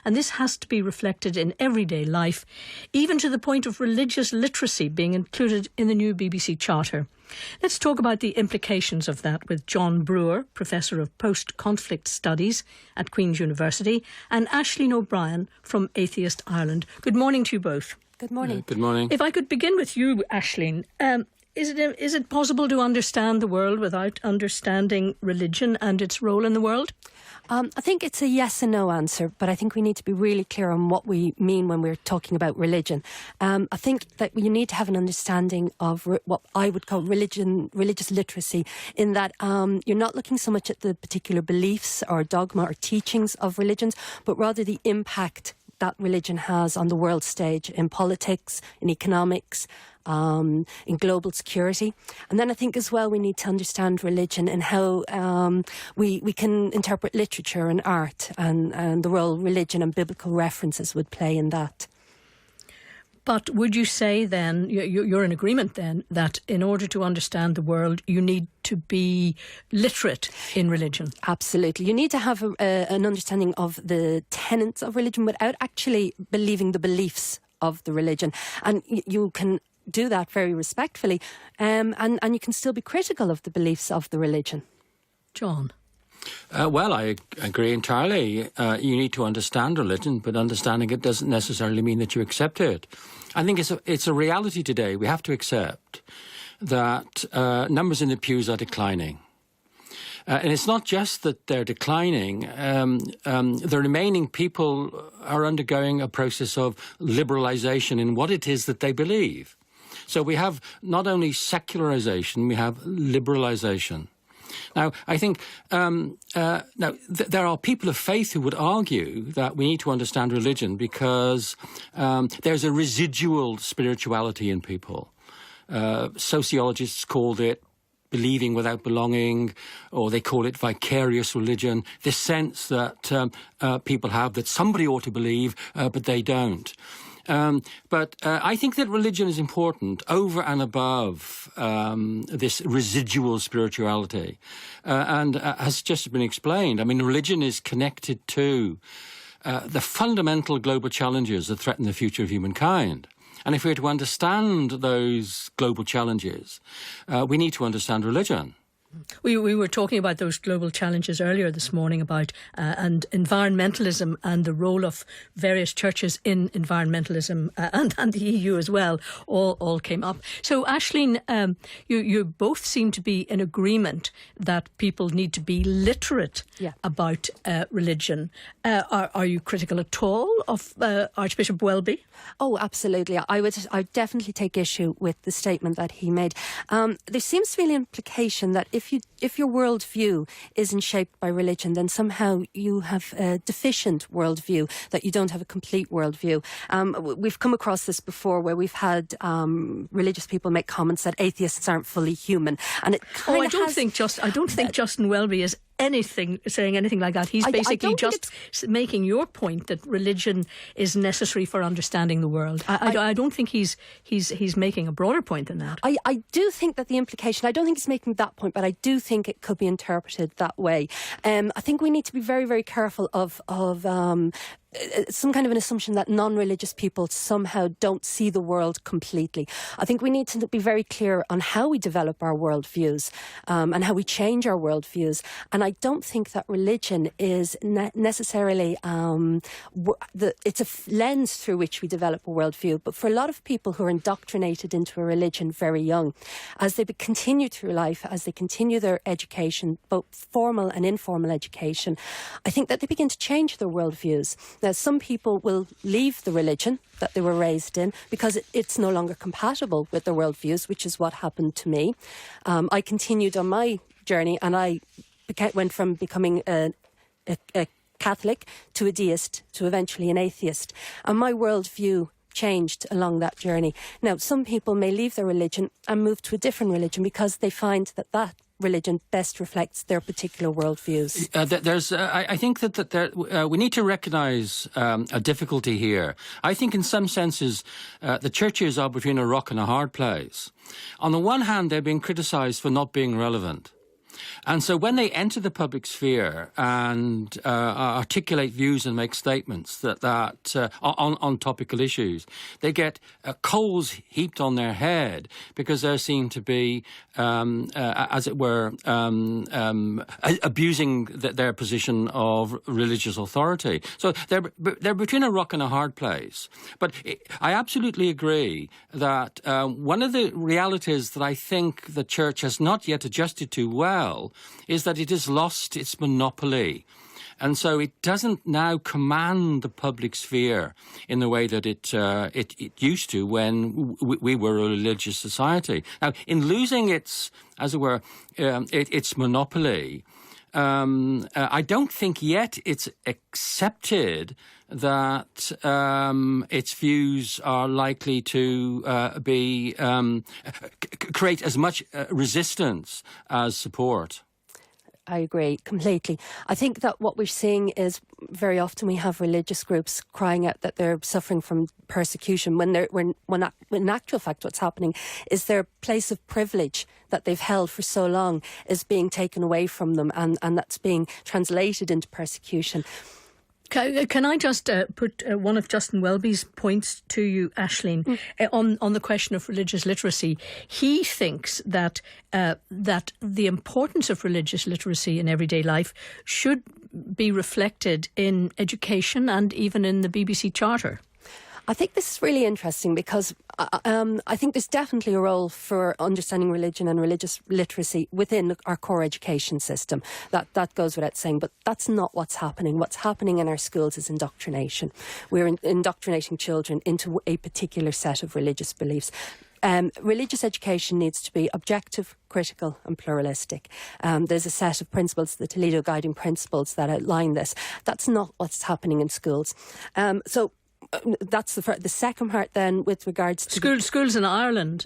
and this has to be reflected in everyday life, even to the point of religious literacy being included in the new BBC Charter. Let's talk about the implications of that with John Brewer, Professor of Post-Conflict Studies at Queen's University, and Ashling O'Brien from Atheist Ireland. Good morning to you both. Good morning. Good morning. If I could begin with you, Ashling, is it possible to understand the world without understanding religion and its role in the world? I think it's a yes and no answer, but I think we need to be really clear on what we mean when we're talking about religion. I think that you need to have an understanding of what I would call religious literacy, in that you're not looking so much at the particular beliefs or dogma or teachings of religions, but rather the impact that religion has on the world stage, in politics, in economics, in global security. And then I think as well we need to understand religion and how we can interpret literature and art, and the role religion and biblical references would play in that. But would you say then, you're in agreement then, that in order to understand the world, you need to be literate in religion? Absolutely. You need to have an understanding of the tenets of religion without actually believing the beliefs of the religion. And you can do that very respectfully, and you can still be critical of the beliefs of the religion. John? Well, I agree entirely. You need to understand religion, but understanding it doesn't necessarily mean that you accept it. I think it's a reality today. We have to accept that numbers in the pews are declining. And it's not just that they're declining. The remaining people are undergoing a process of liberalisation in what it is that they believe. So we have not only secularisation, we have liberalisation. Now, I think there are people of faith who would argue that we need to understand religion because there's a residual spirituality in people. Sociologists called it believing without belonging, or they call it vicarious religion, this sense that people have that somebody ought to believe, but they don't. But I think that religion is important over and above this residual spirituality. And as just been explained, I mean, religion is connected to the fundamental global challenges that threaten the future of humankind. And if we're to understand those global challenges, we need to understand religion. We were talking about those global challenges earlier this morning about and environmentalism and the role of various churches in environmentalism and the EU as well all came up. So Ashling, you both seem to be in agreement that people need to be literate about religion. Are you critical at all of Archbishop Welby? Oh, absolutely. I definitely take issue with the statement that he made. There seems to be an implication that if your worldview isn't shaped by religion, then somehow you have a deficient worldview, that you don't have a complete worldview. We've come across this before, where we've had religious people make comments that atheists aren't fully human, and it I don't think Justin Welby is saying anything like that. He's basically just making your point that religion is necessary for understanding the world. I don't think he's making a broader point than that. I do think that the implication, I don't think he's making that point, but I do think it could be interpreted that way. I think we need to be very, very careful of some kind of an assumption that non-religious people somehow don't see the world completely. I think we need to be very clear on how we develop our worldviews and how we change our worldviews. And I don't think that religion is necessarily it's a lens through which we develop a worldview. But for a lot of people who are indoctrinated into a religion very young, as they continue through life, as they continue their education, both formal and informal education, I think that they begin to change their worldviews. Now, some people will leave the religion that they were raised in because it's no longer compatible with their worldviews, which is what happened to me. I continued on my journey, and I went from becoming a Catholic to a deist to eventually an atheist. And my worldview changed along that journey. Now, some people may leave their religion and move to a different religion because they find that religion best reflects their particular worldviews. I think that we need to recognise a difficulty here. I think in some senses the churches are between a rock and a hard place. On the one hand, they're being criticised for not being relevant. And so when they enter the public sphere and articulate views and make statements that on topical issues, they get coals heaped on their head because they're seen to be, as it were, abusing their position of religious authority. So they're between a rock and a hard place. But I absolutely agree that one of the realities that I think the Church has not yet adjusted to well is that it has lost its monopoly. And so it doesn't now command the public sphere in the way that it used to when we were a religious society. Now, in losing its, as it were, its monopoly, I don't think yet it's accepted that its views are likely to create as much resistance as support. I agree completely. I think that what we're seeing is very often we have religious groups crying out that they're suffering from persecution when in actual fact what's happening is their place of privilege that they've held for so long is being taken away from them, and that's being translated into persecution. Can I just put one of Justin Welby's points to you, Ashling, on the question of religious literacy? He thinks that the importance of religious literacy in everyday life should be reflected in education and even in the BBC Charter. I think this is really interesting because I think there's definitely a role for understanding religion and religious literacy within our core education system. That goes without saying, but that's not what's happening. What's happening in our schools is indoctrination. We're indoctrinating children into a particular set of religious beliefs. Religious education needs to be objective, critical and pluralistic. There's a set of principles, the Toledo Guiding Principles, that outline this. That's not what's happening in schools. That's the second part then with regards to schools in Ireland.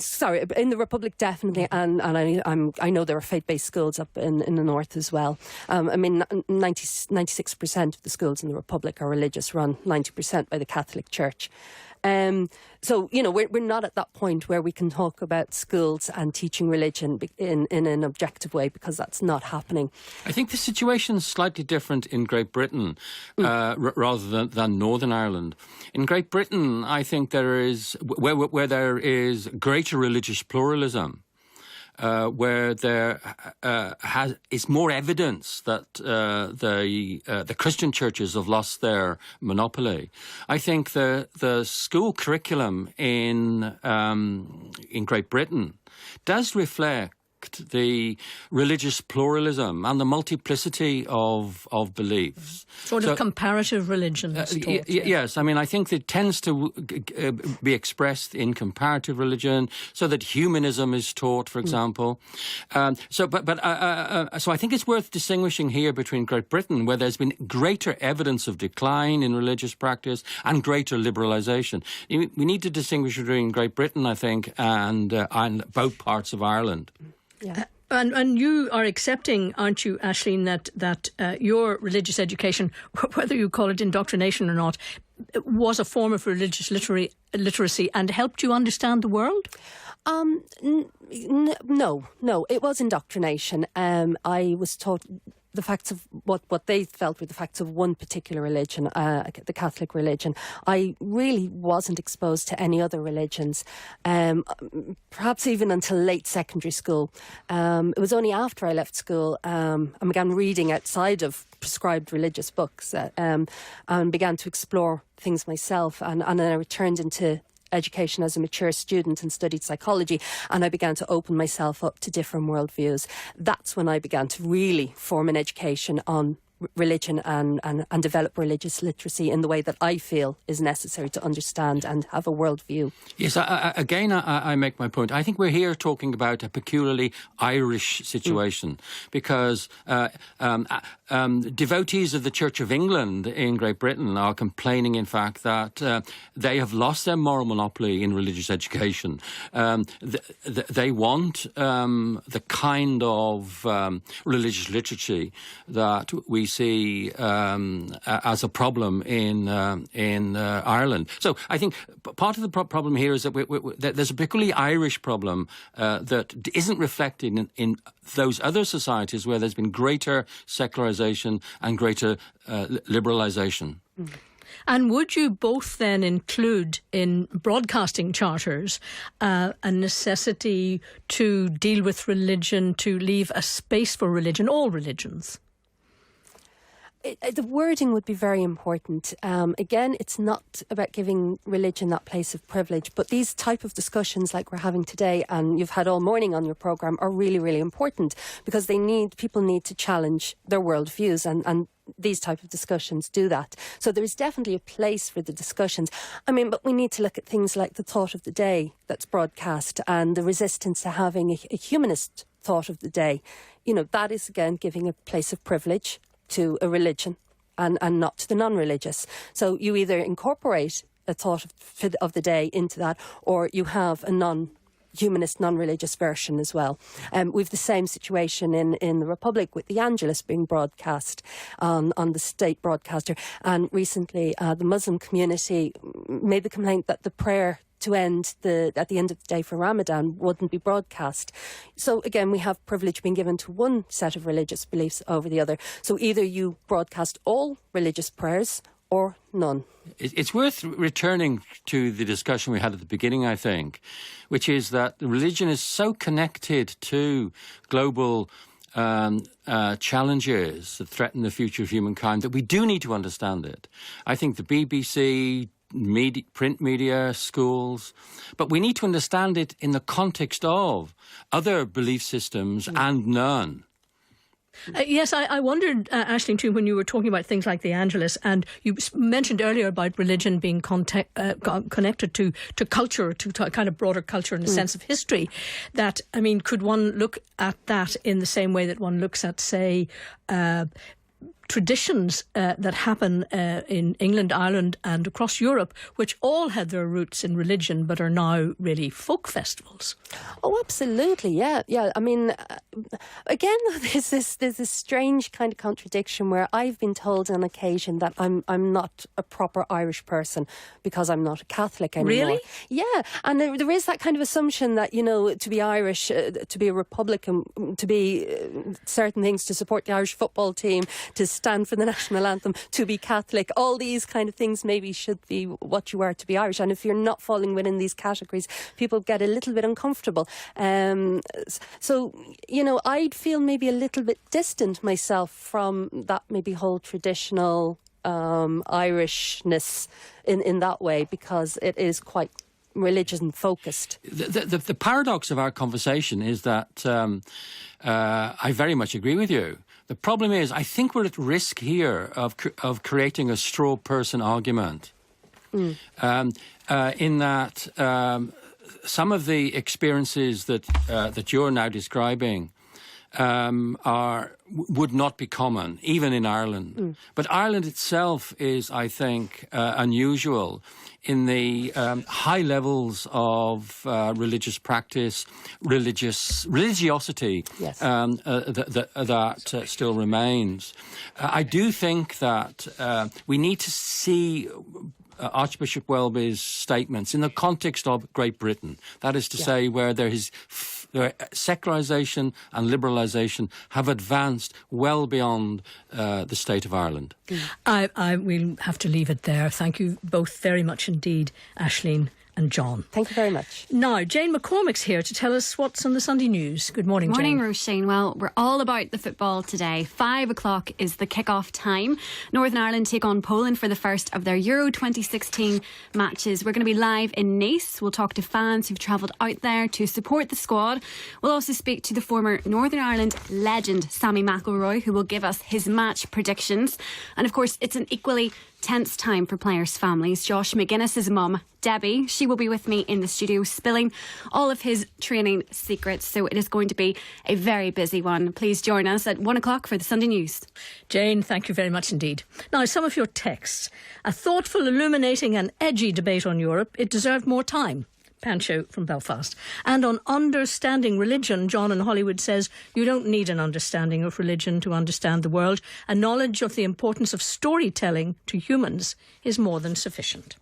Sorry, in the Republic definitely, and I know there are faith-based schools up in the north as well. 96% of the schools in the Republic are religious, run 90% by the Catholic Church. So, we're not at that point where we can talk about schools and teaching religion in an objective way, because that's not happening. I think the situation is slightly different in Great Britain rather than Northern Ireland. In Great Britain, I think there is, where there is greater religious pluralism, where there is more evidence that the Christian churches have lost their monopoly. I think the school curriculum in Great Britain does reflect the religious pluralism and the multiplicity of beliefs. Sort of comparative religion. Yes, I think it tends to be expressed in comparative religion, so that humanism is taught, for example. So I think it's worth distinguishing here between Great Britain, where there's been greater evidence of decline in religious practice and greater liberalisation. We need to distinguish between Great Britain, I think, and both parts of Ireland. Yeah. And you are accepting, aren't you, Ashling, that your religious education, whether you call it indoctrination or not, was a form of religious literacy and helped you understand the world? No, it was indoctrination. I was taught the facts of what they felt were the facts of one particular religion, the Catholic religion. I really wasn't exposed to any other religions, perhaps even until late secondary school. It was only after I left school I began reading outside of prescribed religious books and began to explore things myself. And then I returned into education as a mature student and studied psychology, and I began to open myself up to different worldviews. That's when I began to really form an education on religion and develop religious literacy in the way that I feel is necessary to understand and have a worldview. Yes, I make my point. I think we're here talking about a peculiarly Irish situation because devotees of the Church of England in Great Britain are complaining, in fact, that they have lost their moral monopoly in religious education. They want the kind of religious literacy that we BBC as a problem in Ireland. So I think part of the problem here is that, that there's a particularly Irish problem that isn't reflected in those other societies where there's been greater secularisation and greater liberalisation. Mm. And would you both then include in broadcasting charters a necessity to deal with religion, to leave a space for religion, all religions? The wording would be very important. Again, it's not about giving religion that place of privilege, but these type of discussions like we're having today, and you've had all morning on your programme, are really, really important because people need to challenge their worldviews, and these type of discussions do that. So there is definitely a place for the discussions. I mean, but we need to look at things like the thought of the day that's broadcast and the resistance to having a humanist thought of the day. You know, that is, again, giving a place of privilege to a religion and not to the non-religious. So you either incorporate a thought of the day into that, or you have a non-humanist, non-religious version as well. We've the same situation in the Republic with the Angelus being broadcast on the state broadcaster. And recently the Muslim community made the complaint that the prayer to end at the end of the day for Ramadan wouldn't be broadcast. So again, we have privilege being given to one set of religious beliefs over the other. So either you broadcast all religious prayers or none. It's worth returning to the discussion we had at the beginning, I think, which is that religion is so connected to global challenges that threaten the future of humankind that we do need to understand it. I think the BBC, print media, schools, but we need to understand it in the context of other belief systems and none. Yes, I wondered, Ashling, too, when you were talking about things like the Angelus, and you mentioned earlier about religion being connected to culture, to a kind of broader culture and a sense of history, that, I mean, could one look at that in the same way that one looks at, say, traditions that happen in England, Ireland and across Europe, which all had their roots in religion but are now really folk festivals? Oh, absolutely, yeah. I mean, again, there's this strange kind of contradiction where I've been told on occasion that I'm not a proper Irish person because I'm not a Catholic anymore. Really? Yeah, and there is that kind of assumption that, you know, to be Irish, to be a Republican, to be certain things, to support the Irish football team, to stand for the national anthem, to be Catholic, all these kind of things maybe should be what you are to be Irish. And if you're not falling within these categories, people get a little bit uncomfortable. So, you know, I'd feel maybe a little bit distant myself from that maybe whole traditional Irishness in that way, because it is quite religion focused. The paradox of our conversation is that I very much agree with you. The problem is, I think we're at risk here of creating a straw person argument. In that some of the experiences that you're now describing would not be common, even in Ireland. But Ireland itself is, I think, unusual in the high levels of religious practice, religiosity, yes. that still remains. I do think that we need to see Archbishop Welby's statements in the context of Great Britain. That is to say, where there is secularisation and liberalisation have advanced well beyond the state of Ireland. We'll have to leave it there. Thank you both very much indeed, Ashling and John. Thank you very much. Now, Jane McCormick's here to tell us what's on the Sunday news. Good morning, Jane. Morning, Roisin. Well, we're all about the football today. 5 o'clock is the kick-off time. Northern Ireland take on Poland for the first of their Euro 2016 matches. We're going to be live in Nice. We'll talk to fans who've travelled out there to support the squad. We'll also speak to the former Northern Ireland legend, Sammy McIlroy, who will give us his match predictions. And of course, it's an equally tense time for players' families. Josh McGuinness's mum, Debbie, she will be with me in the studio spilling all of his training secrets. So it is going to be a very busy one. Please join us at 1 o'clock for the Sunday News. Jane, thank you very much indeed. Now, some of your texts. A thoughtful, illuminating and edgy debate on Europe. It deserved more time. Pancho from Belfast. And on understanding religion, John in Hollywood says, you don't need an understanding of religion to understand the world. A knowledge of the importance of storytelling to humans is more than sufficient.